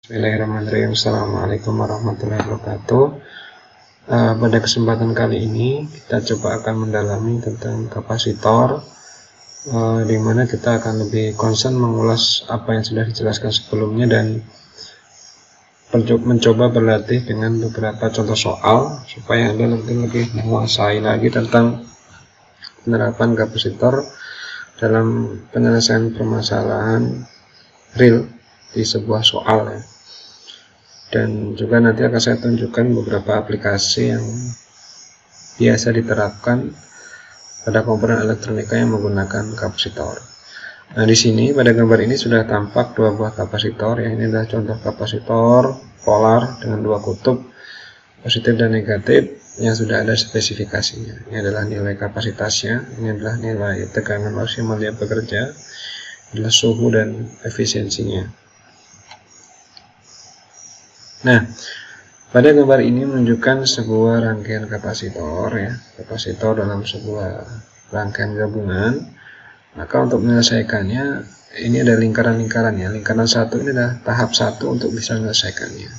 Bismillahirrahmanirrahim. Assalamualaikum warahmatullahi wabarakatuh. Pada kesempatan kali ini kita coba akan mendalami tentang kapasitor, di mana kita akan lebih concern mengulas apa yang sudah dijelaskan sebelumnya dan mencoba berlatih dengan beberapa contoh soal supaya Anda nanti lebih menguasai lagi tentang penerapan kapasitor dalam penyelesaian permasalahan real di sebuah soal ya. Dan juga nanti akan saya tunjukkan beberapa aplikasi yang biasa diterapkan pada komponen elektronika yang menggunakan kapasitor. Nah, di sini pada gambar ini sudah tampak dua buah kapasitor. Yang ini adalah contoh kapasitor polar dengan dua kutub positif dan negatif yang sudah ada spesifikasinya. Ini adalah nilai kapasitasnya, ini adalah nilai tegangan maksimal dia bekerja, adalah suhu dan efisiensinya. Nah, pada gambar ini menunjukkan sebuah rangkaian kapasitor ya, kapasitor dalam sebuah rangkaian gabungan. Maka untuk menyelesaikannya ini ada lingkaran-lingkaran ya. Lingkaran satu ini adalah tahap satu untuk bisa menyelesaikannya.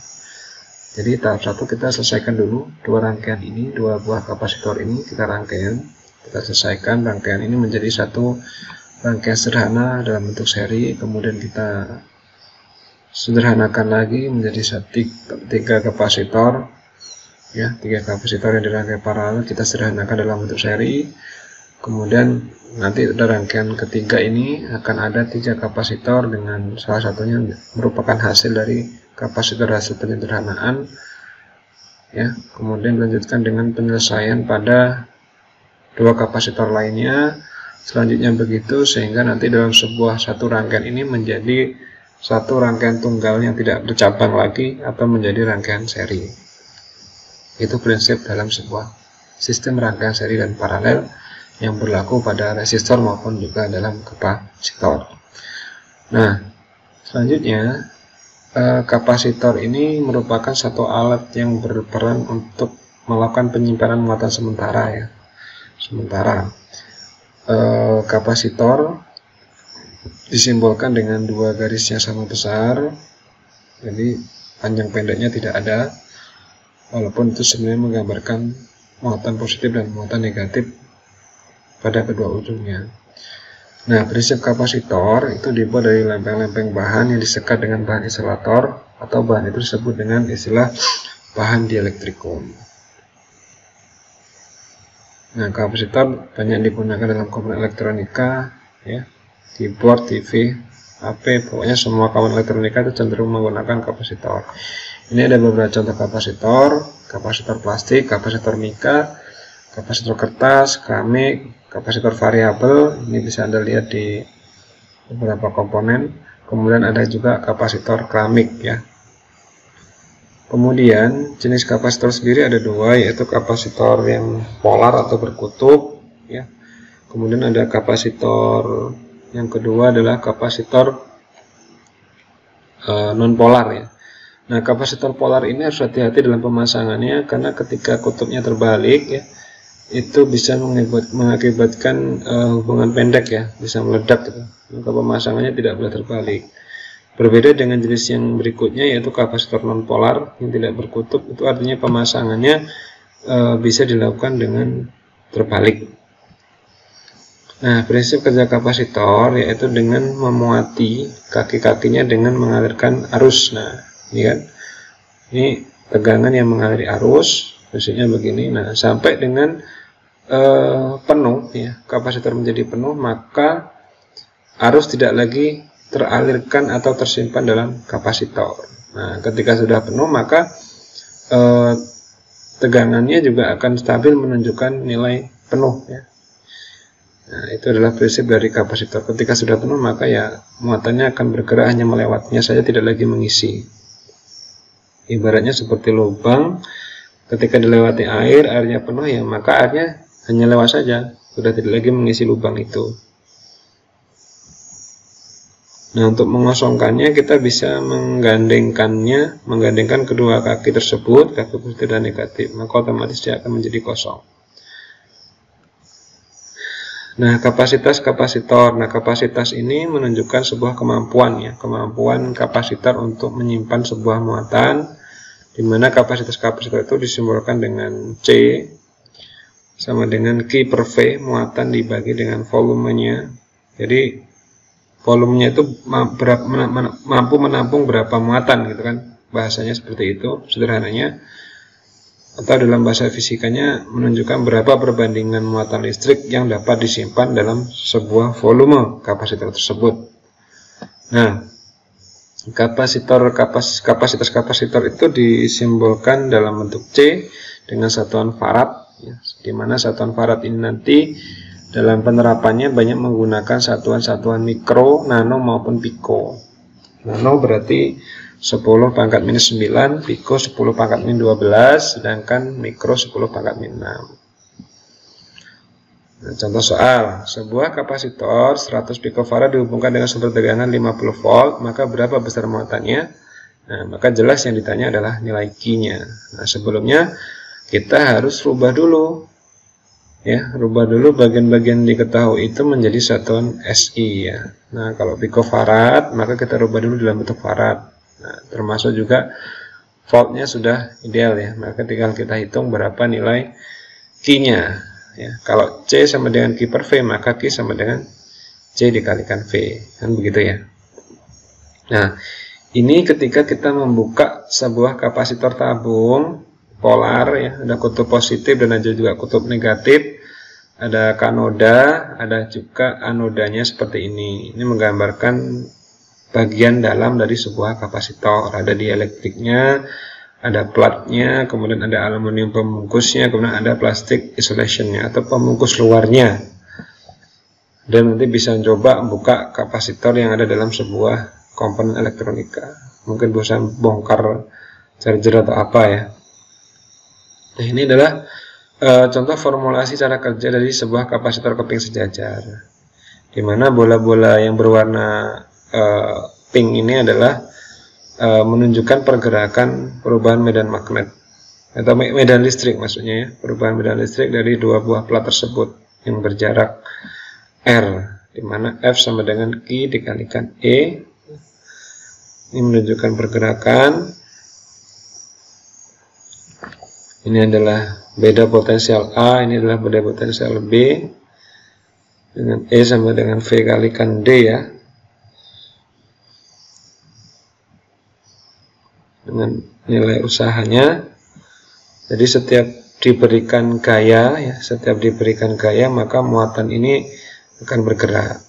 Jadi tahap satu kita selesaikan dulu dua rangkaian ini, dua buah kapasitor ini kita rangkaian, kita selesaikan rangkaian ini menjadi satu rangkaian sederhana dalam bentuk seri, kemudian kita sederhanakan lagi menjadi tiga kapasitor ya, tiga kapasitor yang dirangkai paralel kita sederhanakan dalam bentuk seri. Kemudian nanti pada rangkaian ketiga ini akan ada tiga kapasitor dengan salah satunya merupakan hasil dari kapasitor hasil penyederhanaan ya. Kemudian dilanjutkan dengan penyelesaian pada dua kapasitor lainnya, selanjutnya begitu sehingga nanti dalam sebuah satu rangkaian ini menjadi satu rangkaian tunggal yang tidak bercabang lagi atau menjadi rangkaian seri. Itu prinsip dalam sebuah sistem rangkaian seri dan paralel yang berlaku pada resistor maupun juga dalam kapasitor. Nah, selanjutnya kapasitor ini merupakan satu alat yang berperan untuk melakukan penyimpanan muatan sementara ya. Sementara kapasitor disimbolkan dengan dua garis yang sama besar, jadi panjang pendeknya tidak ada, walaupun itu sebenarnya menggambarkan muatan positif dan muatan negatif pada kedua ujungnya. Nah, prinsip kapasitor itu dibuat dari lempeng-lempeng bahan yang disekat dengan bahan insulator, atau bahan itu disebut dengan istilah bahan dielektrikum. Nah, kapasitor banyak digunakan dalam komponen elektronika ya, keyboard, TV, HP, pokoknya semua komponen elektronika itu cenderung menggunakan kapasitor. Ini ada beberapa contoh kapasitor, kapasitor plastik, kapasitor mika, kapasitor kertas, keramik, kapasitor variabel. Ini bisa Anda lihat di beberapa komponen. Kemudian ada juga kapasitor keramik ya. Kemudian jenis kapasitor sendiri ada dua, yaitu kapasitor yang polar atau berkutub ya. Kemudian ada kapasitor yang kedua adalah kapasitor non-polar ya. Nah, kapasitor polar ini harus hati-hati dalam pemasangannya karena ketika kutubnya terbalik ya, itu bisa mengakibatkan hubungan pendek ya, bisa meledak gitu. Maka pemasangannya tidak boleh terbalik. Berbeda dengan jenis yang berikutnya yaitu kapasitor non-polar yang tidak berkutub, itu artinya pemasangannya bisa dilakukan dengan terbalik. Nah, prinsip kerja kapasitor yaitu dengan memuati kaki-kakinya dengan mengalirkan arus. Nah, ini kan, ini tegangan yang mengaliri arus, prinsipnya begini. Nah, sampai dengan penuh ya, kapasitor menjadi penuh, maka arus tidak lagi teralirkan atau tersimpan dalam kapasitor. Nah, ketika sudah penuh, maka tegangannya juga akan stabil menunjukkan nilai penuh ya. Nah, itu adalah prinsip dari kapasitor. Ketika sudah penuh, maka ya muatannya akan bergerak hanya melewatinya saja, tidak lagi mengisi. Ibaratnya seperti lubang, ketika dilewati air, airnya penuh ya, maka airnya hanya lewat saja, sudah tidak lagi mengisi lubang itu. Nah, untuk mengosongkannya kita bisa menggandengkan kedua kaki tersebut, kaki positif dan negatif, maka otomatis dia akan menjadi kosong. Nah, kapasitas kapasitor. Nah, kapasitas ini menunjukkan sebuah kemampuan ya, kemampuan kapasitor untuk menyimpan sebuah muatan, di mana kapasitas kapasitor itu disimbolkan dengan C sama dengan Q per V, muatan dibagi dengan volumenya. Jadi volumenya itu mampu menampung berapa muatan gitu kan, bahasanya seperti itu sederhananya. Atau dalam bahasa fisikanya menunjukkan berapa perbandingan muatan listrik yang dapat disimpan dalam sebuah volume kapasitor tersebut. Nah, kapasitas kapasitor itu disimbolkan dalam bentuk C dengan satuan farad ya, di mana satuan farad ini nanti dalam penerapannya banyak menggunakan satuan-satuan mikro, nano maupun piko. Nano berarti 10 pangkat minus 9, piko 10 pangkat min 12, sedangkan mikro 10 pangkat min 6. Nah, contoh soal, sebuah kapasitor 100 picofarad dihubungkan dengan sumber tegangan 50 volt, maka berapa besar muatannya? Nah, maka jelas yang ditanya adalah nilai Q-nya. Nah, sebelumnya kita harus rubah dulu. Ya, rubah dulu bagian-bagian diketahui itu menjadi satuan SI ya. Nah, kalau picofarad, maka kita rubah dulu dalam bentuk farad. Nah, termasuk juga voltnya sudah ideal ya, maka tinggal kita hitung berapa nilai Q-nya ya. Kalau C sama dengan Q per V, maka Q sama dengan C dikalikan V, kan begitu ya. Nah, ini ketika kita membuka sebuah kapasitor tabung polar ya, ada kutub positif dan ada juga kutub negatif, ada kanoda, ada juga anodanya seperti ini. Ini menggambarkan bagian dalam dari sebuah kapasitor, ada dielektriknya, ada platnya, kemudian ada aluminium pembungkusnya, kemudian ada plastik isolationnya atau pembungkus luarnya. Dan nanti bisa coba membuka kapasitor yang ada dalam sebuah komponen elektronika. Mungkin bisa bongkar charger atau apa ya. Nah, ini adalah contoh formulasi cara kerja dari sebuah kapasitor keping sejajar, di mana bola-bola yang berwarna pink ini adalah menunjukkan pergerakan perubahan medan magnet atau medan listrik maksudnya ya, perubahan medan listrik dari dua buah plat tersebut yang berjarak R, di mana F sama dengan Q dikalikan E. Ini menunjukkan pergerakan. Ini adalah beda potensial A, ini adalah beda potensial B, dengan E sama dengan V kalikan D ya, dengan nilai usahanya. Jadi setiap diberikan gaya ya, setiap diberikan gaya maka muatan ini akan bergerak.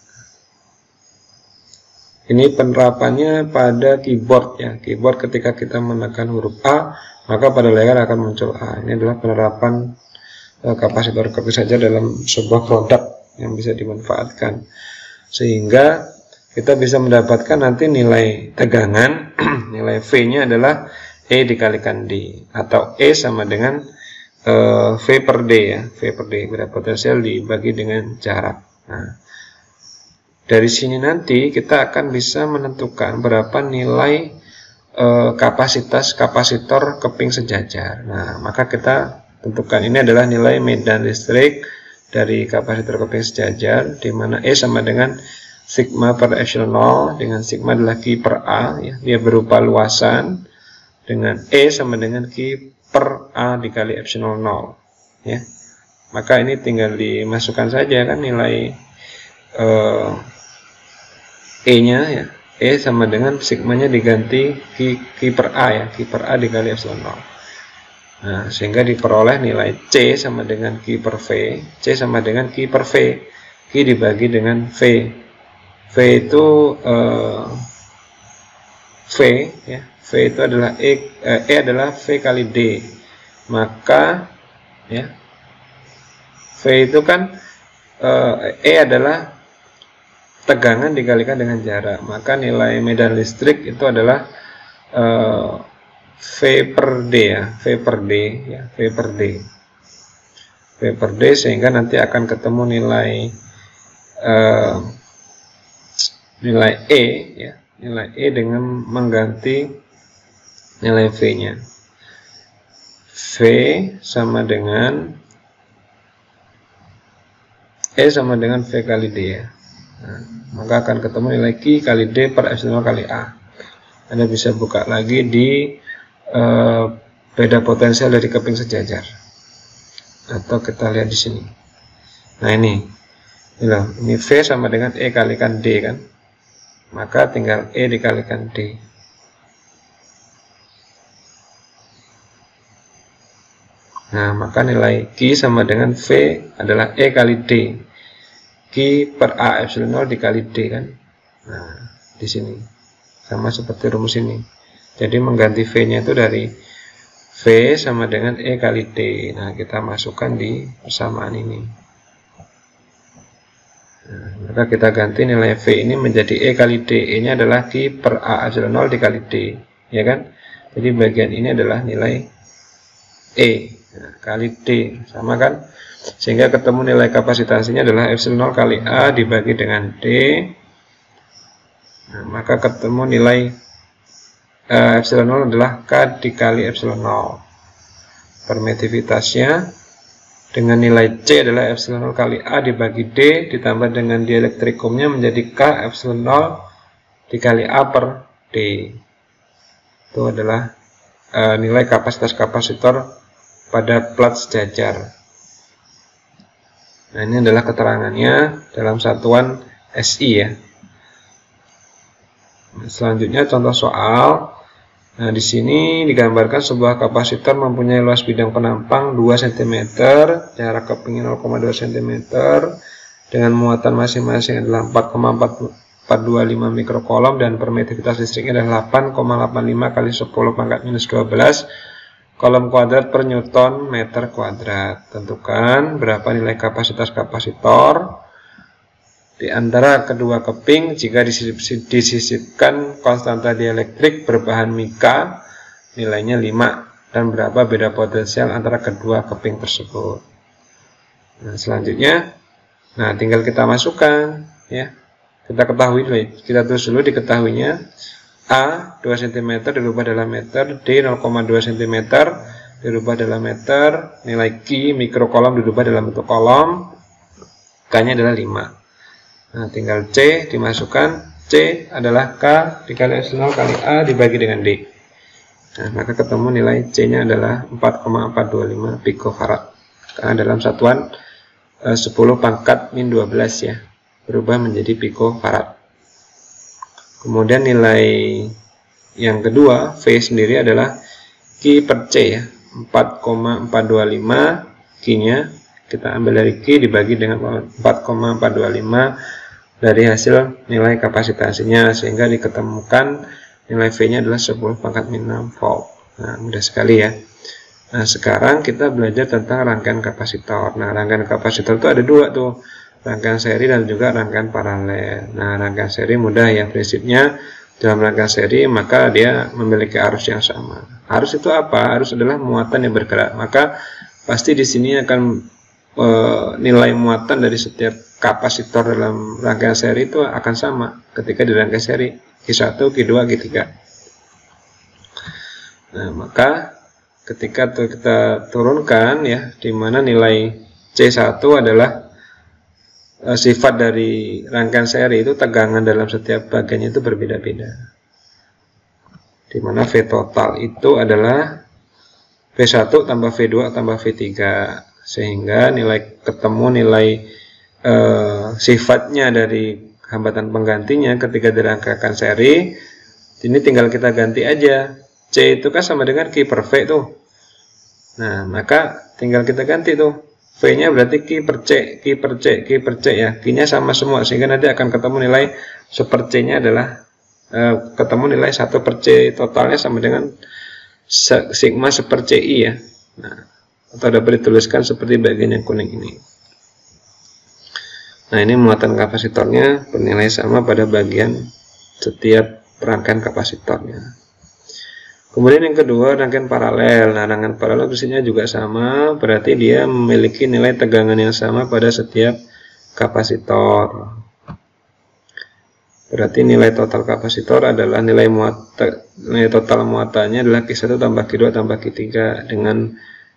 Ini penerapannya pada keyboard ya, keyboard ketika kita menekan huruf A maka pada layar akan muncul A. Ini adalah penerapan kapasitor keping saja dalam sebuah produk yang bisa dimanfaatkan, sehingga kita bisa mendapatkan nanti nilai tegangan nilai V-nya adalah E dikalikan D, atau E sama dengan V per D ya, V per D, beda potensial dibagi dengan jarak. Nah, dari sini nanti kita akan bisa menentukan berapa nilai kapasitas kapasitor keping sejajar. Nah, maka kita tentukan ini adalah nilai medan listrik dari kapasitor keping sejajar, di mana E sama dengan sigma per epsilon 0, dengan sigma adalah Q per A ya, dia berupa luasan, dengan E sama dengan Q per A dikali epsilon 0 ya. Maka ini tinggal dimasukkan saja kan nilai E-nya ya. E sama dengan sigmanya diganti Q per A ya, Q per A dikali epsilon 0. Nah, sehingga diperoleh nilai C sama dengan Q per V, C sama dengan Q per V, Q dibagi dengan V. V itu V ya, V itu adalah E adalah V kali D. Maka ya, V itu kan E adalah tegangan dikalikan dengan jarak, maka nilai medan listrik itu adalah V per D ya, V per D ya, V per D, V per D, sehingga nanti akan ketemu nilai E ya, nilai E dengan mengganti nilai V-nya. V sama dengan E sama dengan V kali D ya. Nah, maka akan ketemu nilai Q kali D per epsilon kali A. Anda bisa buka lagi di beda potensial dari keping sejajar. Atau kita lihat di sini. Nah ini V sama dengan E kalikan D kan. Maka tinggal E dikalikan D. Nah, maka nilai Q sama dengan V adalah E kali D. Q per A epsilon 0 dikali D kan. Nah, di sini. Sama seperti rumus ini. Jadi mengganti V-nya itu dari V sama dengan E kali D. Nah, kita masukkan di persamaan ini. Nah, maka kita ganti nilai V ini menjadi E kali D. E-nya adalah Q per A epsilon 0 dikali D. Ya kan? Jadi bagian ini adalah nilai E. Nah, kali D sama kan, sehingga ketemu nilai kapasitansinya adalah epsilon 0 kali A dibagi dengan D. Nah, maka ketemu nilai epsilon 0 adalah K dikali epsilon 0. Permitivitasnya dengan nilai C adalah epsilon 0 kali A dibagi D ditambah dengan dielektrikumnya menjadi K epsilon 0 dikali A per D. Itu adalah nilai kapasitas kapasitor pada plat sejajar. Nah, ini adalah keterangannya dalam satuan SI ya. Nah, selanjutnya contoh soal. Nah, di sini digambarkan sebuah kapasitor mempunyai luas bidang penampang 2 cm, jarak keping 0,2 cm, dengan muatan masing-masing adalah 4,425 mikrokolom dan permitivitas listriknya adalah 8,85 kali 10 pangkat minus 12 kolom kuadrat per Newton meter kuadrat. Tentukan berapa nilai kapasitas kapasitor di antara kedua keping jika disisipkan konstanta dielektrik berbahan mika nilainya 5, dan berapa beda potensial antara kedua keping tersebut. Nah, selanjutnya, tinggal kita masukkan ya. Kita tulis dulu diketahuinya. A 2 cm dirubah dalam meter, D 0,2 cm dirubah dalam meter, nilai Q mikrokolom dirubah dalam bentuk kolom, K-nya adalah 5. Nah, tinggal C dimasukkan, C adalah K dikali epsilon kali A dibagi dengan D. Nah, maka ketemu nilai C-nya adalah 4,425 picofarad. Karena dalam satuan 10 pangkat min 12 ya, berubah menjadi picofarad. Kemudian nilai yang kedua, V sendiri adalah Q per C ya, 4,425. Q-nya kita ambil dari Q dibagi dengan 4,425 dari hasil nilai kapasitansinya, sehingga diketemukan nilai V-nya adalah 10 pangkat min 6 volt. Nah, mudah sekali ya. Nah, sekarang kita belajar tentang rangkaian kapasitor. Nah, rangkaian kapasitor itu ada dua tuh, rangkaian seri dan juga rangkaian paralel. Nah, rangkaian seri mudah ya, prinsipnya dalam rangkaian seri maka dia memiliki arus yang sama. Arus itu apa? Arus adalah muatan yang bergerak. Maka pasti di sini akan nilai muatan dari setiap kapasitor dalam rangkaian seri itu akan sama ketika di rangkaian seri Q1, Q2, Q3. Nah, maka ketika kita turunkan ya, di mana nilai C1 adalah sifat dari rangkaian seri itu tegangan dalam setiap bagiannya itu berbeda-beda. Di mana V total itu adalah V1 tambah V2 tambah V3, sehingga ketemu nilai sifatnya dari hambatan penggantinya ketika dirangkaikan seri. Ini tinggal kita ganti aja. C itu kan sama dengan Q per V tuh. Nah, maka tinggal kita ganti tuh. V-nya berarti Q per C, Q per C, Q per C ya. Q-nya sama semua, sehingga nanti akan ketemu nilai 1 per C-nya adalah ketemu nilai 1 per C totalnya sama dengan sigma 1 per CI ya. Nah, atau dapat dituliskan seperti bagian yang kuning ini. Nah, ini muatan kapasitornya bernilai sama pada bagian setiap rangkaian kapasitornya. Kemudian yang kedua, rangkaian paralel. Nah, rangkaian paralel prinsipnya juga sama, berarti dia memiliki nilai tegangan yang sama pada setiap kapasitor. Berarti nilai total kapasitor adalah nilai total muatannya adalah Q1 tambah Q2 tambah Q3, dengan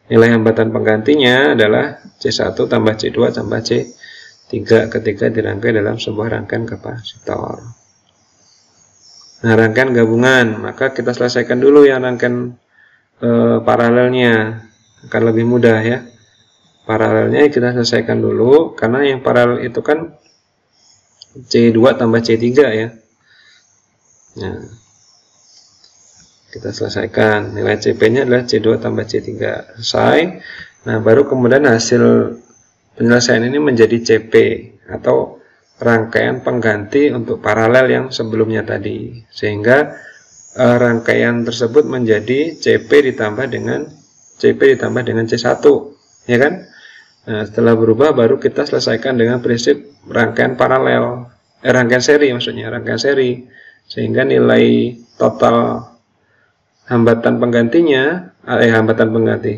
nilai hambatan penggantinya adalah C1 tambah C2 tambah C3. 3 ketika dirangkai dalam sebuah rangkaian kapasitor. Nah, rangkaian gabungan, maka kita selesaikan dulu yang rangkaian paralelnya, akan lebih mudah ya. Paralelnya kita selesaikan dulu, karena yang paralel itu kan C2 tambah C3 ya. Nah, kita selesaikan, nilai CP-nya adalah C2 tambah C3, selesai. Nah, baru kemudian hasil penyelesaian ini menjadi CP atau rangkaian pengganti untuk paralel yang sebelumnya tadi, sehingga rangkaian tersebut menjadi CP ditambah dengan C1, ya kan? Nah, setelah berubah baru kita selesaikan dengan prinsip rangkaian paralel, rangkaian seri maksudnya, rangkaian seri, sehingga nilai total hambatan penggantinya,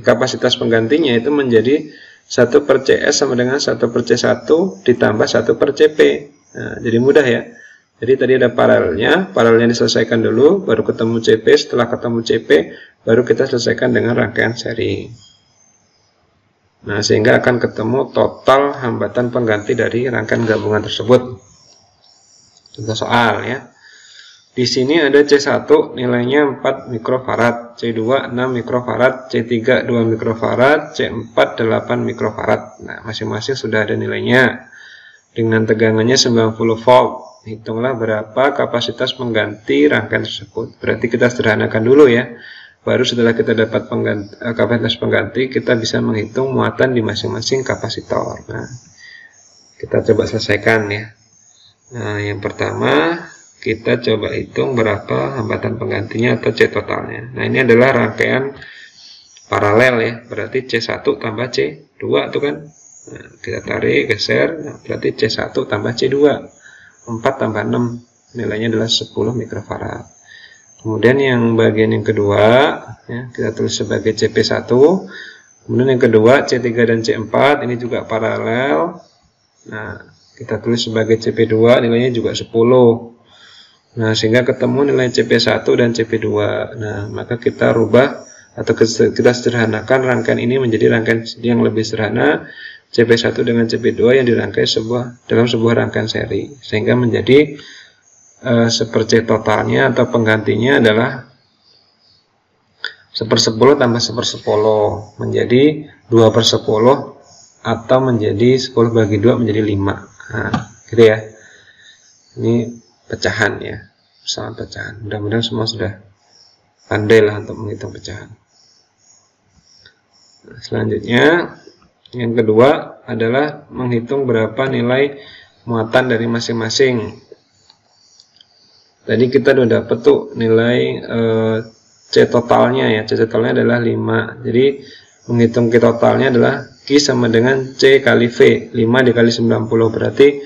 kapasitas penggantinya itu menjadi 1/CS sama dengan 1/C1 ditambah 1/CP. Nah, jadi mudah ya. Jadi tadi ada paralelnya diselesaikan dulu, baru ketemu CP, setelah ketemu CP, baru kita selesaikan dengan rangkaian seri. Nah, sehingga akan ketemu total hambatan pengganti dari rangkaian gabungan tersebut. Contoh soal ya. Di sini ada C1 nilainya 4 mikrofarad, C2 6 mikrofarad, C3 2 mikrofarad, C4 8 mikrofarad. Nah, masing-masing sudah ada nilainya. Dengan tegangannya 90 volt. Hitunglah berapa kapasitas pengganti rangkaian tersebut. Berarti kita sederhanakan dulu ya. Baru setelah kita dapat kapasitas pengganti, kita bisa menghitung muatan di masing-masing kapasitor. Nah, kita coba selesaikan ya. Nah, yang pertama kita coba hitung berapa hambatan penggantinya atau C totalnya. Nah, ini adalah rangkaian paralel ya. Berarti C1 tambah C2 itu kan. Nah, kita tarik, geser. Nah, berarti C1 tambah C2. 4 tambah 6. Nilainya adalah 10 mikrofarad. Kemudian yang bagian yang kedua, ya, kita tulis sebagai CP1. Kemudian yang kedua, C3 dan C4. Ini juga paralel. Nah, kita tulis sebagai CP2. Nilainya juga 10. Nah, sehingga ketemu nilai CP1 dan CP2. Nah, maka kita rubah atau kita sederhanakan rangkaian ini menjadi rangkaian yang lebih sederhana, CP1 dengan CP2 yang dirangkai dalam sebuah rangkaian seri. Sehingga menjadi seperti totalnya atau penggantinya adalah 1/10 tambah 1/10 menjadi 2/10 atau menjadi 10 bagi 2 menjadi 5. Nah, gitu ya. Ini pecahan ya, persamaan pecahan. Mudah-mudahan semua sudah pandai lah untuk menghitung pecahan. Nah, selanjutnya yang kedua adalah menghitung berapa nilai muatan dari masing-masing. Tadi kita sudah dapat tuh nilai C totalnya ya. C totalnya adalah 5. Jadi menghitung Q totalnya adalah Q sama dengan C kali V. 5 dikali 90 berarti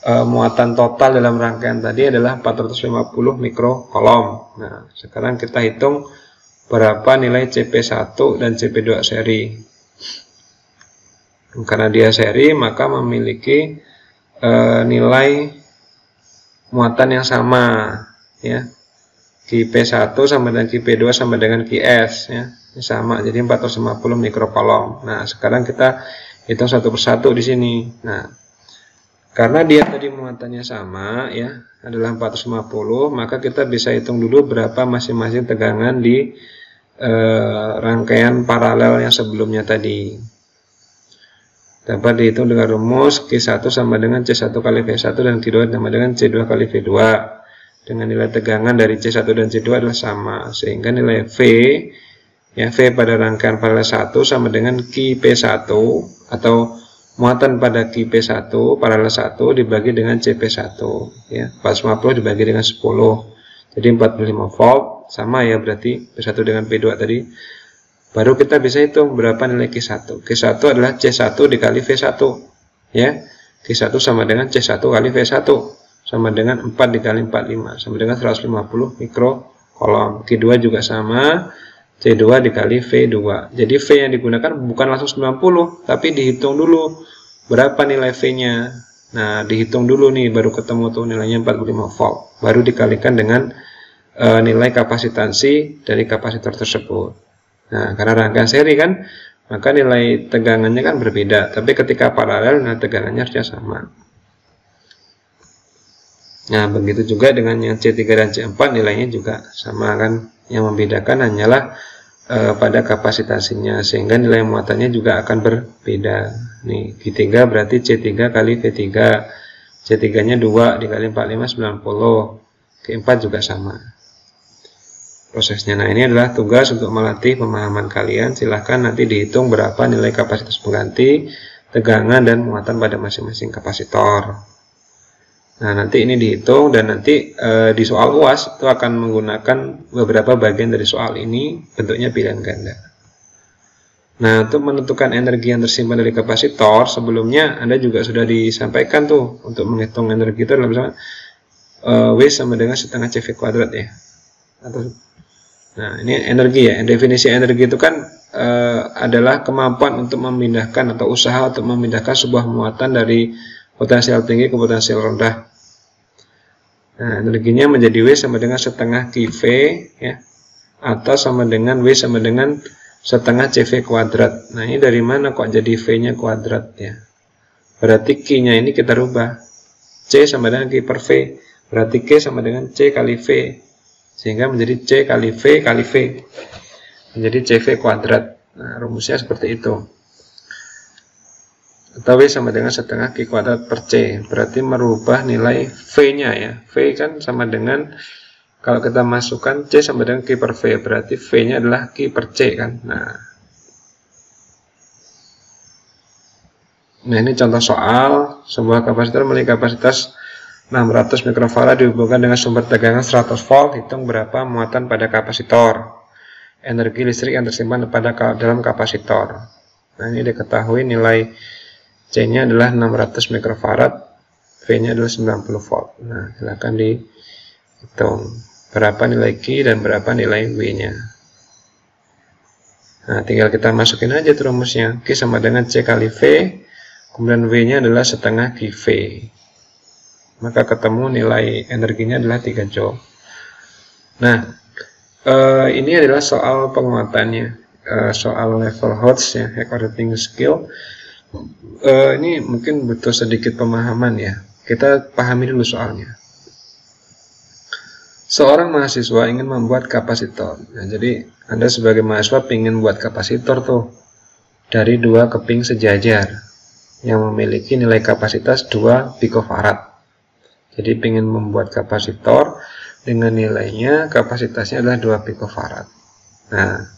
muatan total dalam rangkaian tadi adalah 450 mikrokolom. Nah, sekarang kita hitung berapa nilai CP1 dan CP2 seri. Karena dia seri, maka memiliki nilai muatan yang sama ya. QP1 sama dengan QP2 sama dengan QS ya. Ini sama, jadi 450 mikrokolom. Nah, sekarang kita hitung satu persatu di sini. Nah, karena dia tadi muatannya sama ya, adalah 450, maka kita bisa hitung dulu berapa masing-masing tegangan di rangkaian paralel yang sebelumnya tadi. Dapat dihitung dengan rumus Q1 sama dengan C1 kali V1 dan Q2 sama dengan C2 kali V2. Dengan nilai tegangan dari C1 dan C2 adalah sama, sehingga nilai V ya, V pada rangkaian paralel 1 sama dengan QP1 atau muatan pada QP1 paralel 1 dibagi dengan CP1 ya, 450 dibagi dengan 10 jadi 45 volt, sama ya, berarti P1 dengan P2 tadi. Baru kita bisa hitung berapa nilai Q1. Q1 adalah C1 dikali V1 ya. Q1 sama dengan C1 kali V1 sama dengan 4 dikali 45 sama dengan 150 mikrokolom. Q2 juga sama, C2 dikali V2. Jadi V yang digunakan bukan langsung 90, tapi dihitung dulu berapa nilai V-nya. Nah, dihitung dulu nih, baru ketemu tuh nilainya 45 volt. Baru dikalikan dengan nilai kapasitansi dari kapasitor tersebut. Nah, karena rangkaian seri kan, maka nilai tegangannya kan berbeda. Tapi ketika paralel, nilai tegangannya harusnya sama. Nah, begitu juga dengan yang C3 dan C4 nilainya juga sama kan. Yang membedakan hanyalah pada kapasitasinya, sehingga nilai muatannya juga akan berbeda. Nih, Q3 berarti C3 kali V3. C3-nya 2 dikali 45 90. Q4 juga sama prosesnya. Nah, ini adalah tugas untuk melatih pemahaman kalian. Silahkan nanti dihitung berapa nilai kapasitas pengganti, tegangan, dan muatan pada masing-masing kapasitor. Nah, nanti ini dihitung, dan nanti di soal UAS itu akan menggunakan beberapa bagian dari soal ini, bentuknya pilihan ganda. Nah, untuk menentukan energi yang tersimpan dari kapasitor, sebelumnya Anda juga sudah disampaikan tuh, untuk menghitung energi itu adalah misalnya W sama dengan setengah CV kuadrat ya. Nah, ini energi ya. Definisi energi itu kan adalah kemampuan untuk memindahkan atau usaha untuk memindahkan sebuah muatan dari potensial tinggi ke potensial rendah. Nah, energinya menjadi W sama dengan setengah QV ya, atau sama dengan W sama dengan setengah CV kuadrat. Nah, ini dari mana kok jadi V-nya kuadrat ya? Berarti Q-nya ini kita rubah. C sama dengan Q per V. Berarti Q sama dengan C kali V. Sehingga menjadi C kali V kali V. Menjadi CV kuadrat. Nah, rumusnya seperti itu. Atau W sama dengan setengah Q kuadrat per C. Berarti merubah nilai V-nya ya. V kan sama dengan, kalau kita masukkan C sama dengan Q per V. Berarti V-nya adalah Q per C kan. Nah, ini contoh soal. Sebuah kapasitor memiliki kapasitas 600 mikrofarad dihubungkan dengan sumber tegangan 100 volt. Hitung berapa muatan pada kapasitor. Energi listrik yang tersimpan dalam kapasitor. Nah, ini diketahui nilai C-nya adalah 600 mikrofarad, V-nya adalah 90 volt. Nah, silakan dihitung berapa nilai Q dan berapa nilai W-nya. Nah, tinggal kita masukin aja tuh rumusnya. Q sama dengan C kali V, kemudian W-nya adalah setengah QV. Maka ketemu nilai energinya adalah 3 joule. Nah, ini adalah soal penguatannya, soal level HOTS ya, High Operating Skill. Ini mungkin butuh sedikit pemahaman ya. Kita pahami dulu soalnya. Seorang mahasiswa ingin membuat kapasitor. Nah, jadi Anda sebagai mahasiswa ingin buat kapasitor tuh dari 2 keping sejajar yang memiliki nilai kapasitas 2 picofarad. Jadi ingin membuat kapasitor dengan nilainya kapasitasnya adalah 2 picofarad. Nah,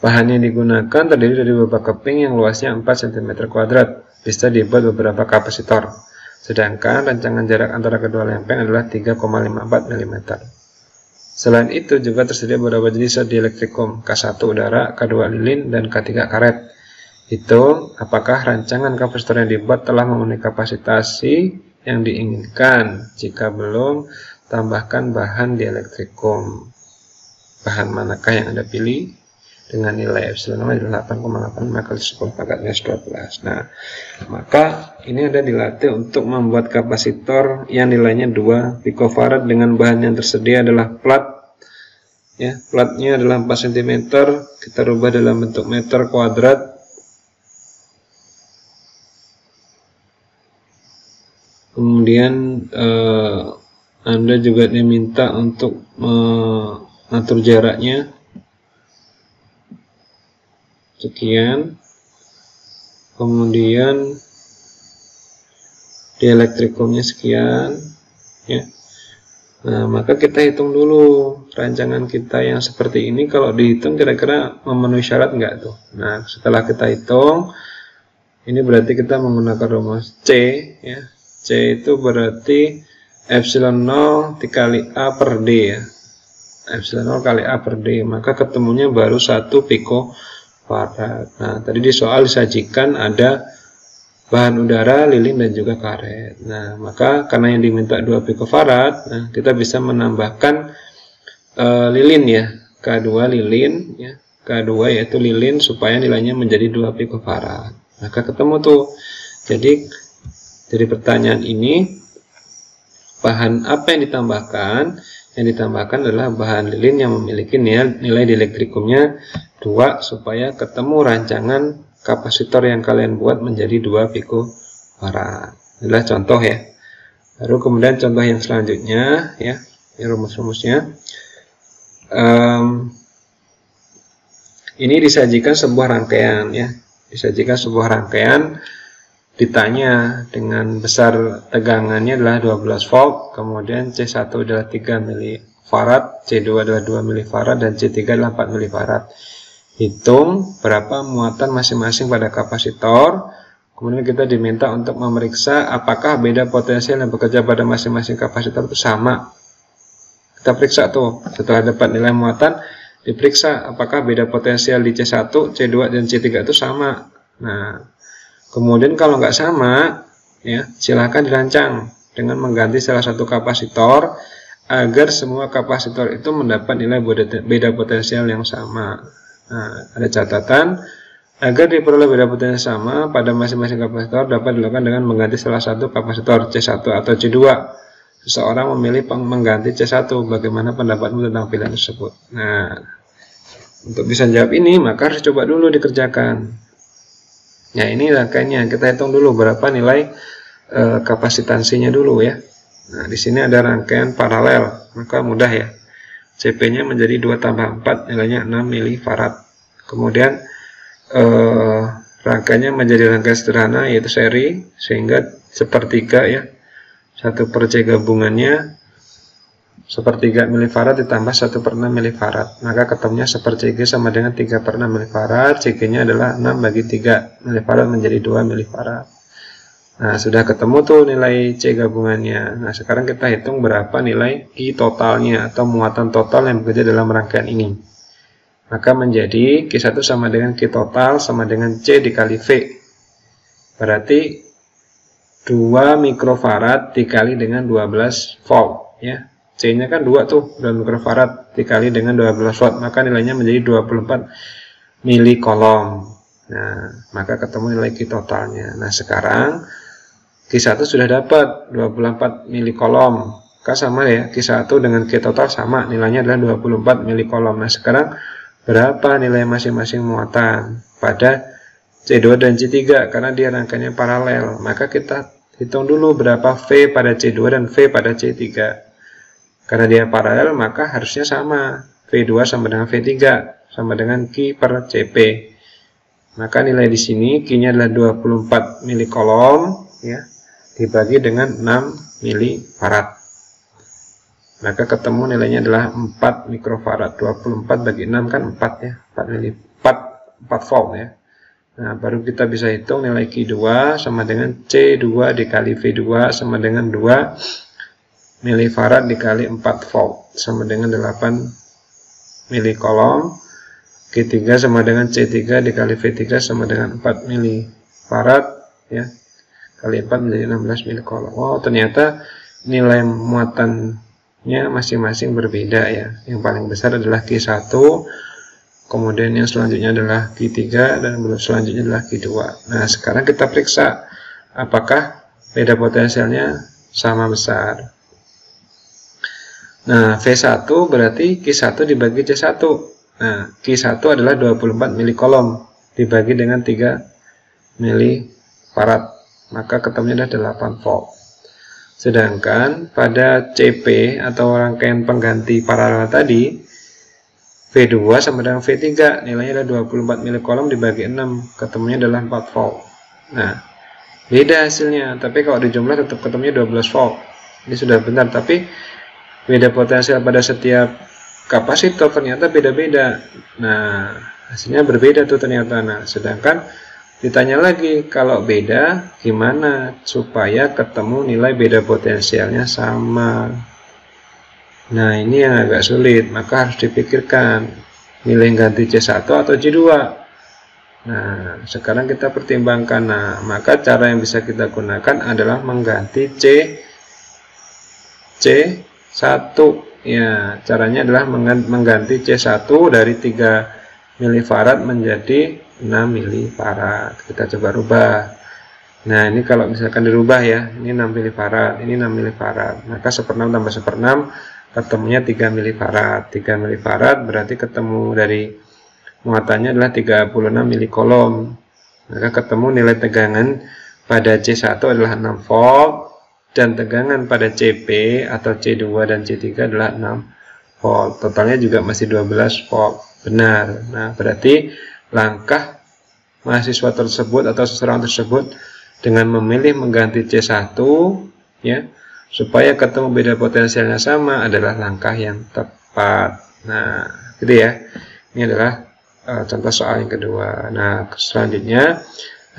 bahan yang digunakan terdiri dari beberapa keping yang luasnya 4 cm kuadrat. Bisa dibuat beberapa kapasitor. Sedangkan rancangan jarak antara kedua lempeng adalah 3,54 mm. Selain itu juga tersedia beberapa jenis dielektrikum, K1 udara, K2 lilin, dan K3 karet. Hitung apakah rancangan kapasitor yang dibuat telah memenuhi kapasitasi yang diinginkan. Jika belum, tambahkan bahan dielektrikum. Bahan manakah yang Anda pilih? Dengan nilai epsilon adalah 8,8 kali 10 pangkat minus 12. Nah, maka ini Anda dilatih untuk membuat kapasitor yang nilainya 2 picofarad dengan bahan yang tersedia adalah plat. Ya, platnya adalah 4 cm. Kita rubah dalam bentuk meter kuadrat. Kemudian Anda juga diminta untuk mengatur jaraknya. Sekian, kemudian dielektrikumnya sekian ya. Nah, maka kita hitung dulu rancangan kita yang seperti ini. Kalau dihitung kira-kira memenuhi syarat enggak tuh. Nah, setelah kita hitung, ini berarti kita menggunakan rumus C ya. C itu berarti epsilon 0 dikali A per D ya. Epsilon 0 kali A per D, maka ketemunya baru 1 picofarad. Nah, tadi di soal disajikan ada bahan udara, lilin, dan juga karet. Nah, maka karena yang diminta 2 picofarad, nah kita bisa menambahkan lilin ya, K2 lilin ya, K2 yaitu lilin supaya nilainya menjadi 2 picofarad. Maka ketemu tuh. Jadi dari pertanyaan ini, bahan apa yang ditambahkan? Yang ditambahkan adalah bahan lilin yang memiliki nilai dielektrikumnya 2 supaya ketemu rancangan kapasitor yang kalian buat menjadi 2 picofarad. Inilah contoh ya. Lalu kemudian contoh yang selanjutnya ya, ini rumus-rumusnya. Ini disajikan sebuah rangkaian ya, disajikan sebuah rangkaian, ditanya dengan besar tegangannya adalah 12 volt, kemudian C1 adalah 3 milifarad, C2 adalah 2 milifarad, dan C3 adalah 4 milifarad. Hitung berapa muatan masing-masing pada kapasitor. Kemudian kita diminta untuk memeriksa apakah beda potensial yang bekerja pada masing-masing kapasitor itu sama. Kita periksa tuh, setelah dapat nilai muatan, diperiksa apakah beda potensial di C1, C2, dan C3 itu sama. Nah, kemudian kalau nggak sama, ya silahkan dirancang dengan mengganti salah satu kapasitor agar semua kapasitor itu mendapat nilai beda potensial yang sama. Nah, ada catatan, agar diperoleh beda potensial sama pada masing-masing kapasitor dapat dilakukan dengan mengganti salah satu kapasitor C1 atau C2. Seseorang memilih mengganti C1. Bagaimana pendapatmu tentang pilihan tersebut? Nah, untuk bisa jawab ini maka harus coba dulu dikerjakan. Ya, ini rangkaiannya. Kita hitung dulu berapa nilai kapasitansinya dulu ya. Nah, di sini ada rangkaian paralel, maka mudah ya. CP-nya menjadi 2 tambah 4, nilainya 6 milifarad. Kemudian rangkaiannya menjadi rangkaian sederhana yaitu seri, sehingga sepertiga ya. 1/C gabungannya sepertiga milifarad ditambah 1/6 milifarad, maka ketemunya 1/CG sama dengan 3/6 milifarad. CG-nya adalah 6/3 milifarad menjadi 2 milifarad. Nah, sudah ketemu tuh nilai C gabungannya. Nah, sekarang kita hitung berapa nilai Q totalnya atau muatan total yang bekerja dalam rangkaian ini. Maka menjadi Q1 sama dengan Q total sama dengan C dikali V. Berarti 2 mikrofarad dikali dengan 12 volt ya. C-nya kan 2 tuh, 2 mikrofarad dikali dengan 12 volt, maka nilainya menjadi 24 milikolom. Nah, maka ketemu nilai Q totalnya. Nah, sekarang Q1 sudah dapat 24 milikolom. Maka sama ya, Q1 dengan Q total sama, nilainya adalah 24 milikolom. Nah, sekarang berapa nilai masing-masing muatan pada C2 dan C3 karena dia rangkaiannya paralel. Maka kita hitung dulu berapa V pada C2 dan V pada C3. Karena dia paralel maka harusnya sama. V2 sama dengan V3 sama dengan Q per CP. Maka nilai di sini Q-nya adalah 24 milikolom ya, dibagi dengan 6 milifarad. Maka ketemu nilainya adalah 4 mikrofarad. 24 bagi 6 kan 4 ya, 4 volt ya. Nah, baru kita bisa hitung nilai Q2 sama dengan C2 dikali V2 sama dengan 2 milifarad dikali 4 volt sama dengan 8 milikolom. Q3 sama dengan C3 dikali V3 sama dengan 4 milifarad ya, kali 4 menjadi 16 milikolom. Oh, ternyata nilai muatannya masing-masing berbeda ya. Yang paling besar adalah Q1, kemudian yang selanjutnya adalah Q3, dan selanjutnya adalah Q2. Nah, sekarang kita periksa apakah beda potensialnya sama besar. Nah, V1 berarti Q1 dibagi C1. Nah, Q1 adalah 24 milikolom dibagi dengan 3 milifarad. Maka ketemunya adalah 8 volt. Sedangkan pada CP atau rangkaian pengganti paralel tadi, V2 sama dengan V3, nilainya adalah 24 milikolom dibagi 6, ketemunya adalah 4 volt. Nah, beda hasilnya, tapi kalau dijumlah tetap ketemunya 12 volt. Ini sudah benar, tapi beda potensial pada setiap kapasitor ternyata beda-beda. Nah, hasilnya berbeda tuh ternyata. Nah, sedangkan ditanya lagi, kalau beda, gimana supaya ketemu nilai beda potensialnya sama? Nah, ini yang agak sulit, maka harus dipikirkan nilai ganti C1 atau C2. Nah, sekarang kita pertimbangkan. Nah, maka cara yang bisa kita gunakan adalah mengganti C1. Ya, caranya adalah mengganti C1 dari 3 milifarad menjadi 6 milifarad. Kita coba rubah. Nah, ini kalau misalkan dirubah ya, ini 6 milifarad, ini 6 milifarad. Maka 1/6 tambah 1/6 ketemunya 3 milifarad. 3 milifarad berarti ketemu dari muatannya adalah 36 milikolom. Maka ketemu nilai tegangan pada C1 adalah 6 volt dan tegangan pada CP atau C2 dan C3 adalah 6 volt. Totalnya juga masih 12 volt. Benar. Nah, berarti langkah mahasiswa tersebut atau seseorang tersebut dengan memilih mengganti C1 ya, supaya ketemu beda potensialnya sama adalah langkah yang tepat. Nah, gitu ya. Ini adalah contoh soal yang kedua. Nah, selanjutnya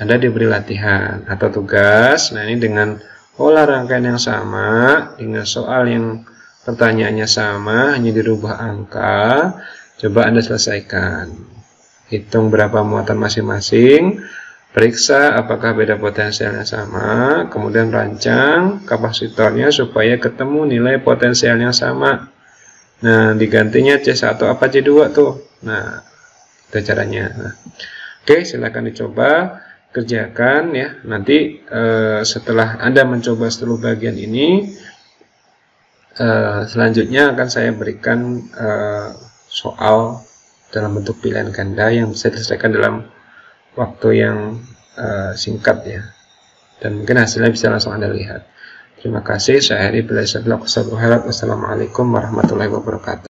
Anda diberi latihan atau tugas. Nah, ini dengan pola rangkaian yang sama, dengan soal yang pertanyaannya sama, hanya dirubah angka. Coba Anda selesaikan. Hitung berapa muatan masing-masing, periksa apakah beda potensialnya sama, kemudian rancang kapasitornya supaya ketemu nilai potensialnya sama. Nah, digantinya C1 apa C2 tuh? Nah, itu caranya. Nah, oke, silakan dicoba, kerjakan ya. Nanti setelah Anda mencoba seluruh bagian ini, selanjutnya akan saya berikan soal dalam bentuk pilihan ganda yang bisa diselesaikan dalam waktu yang singkat ya, dan mungkin hasilnya bisa langsung Anda lihat. Terima kasih. Saya Heri. Wassalamualaikum warahmatullahi wabarakatuh.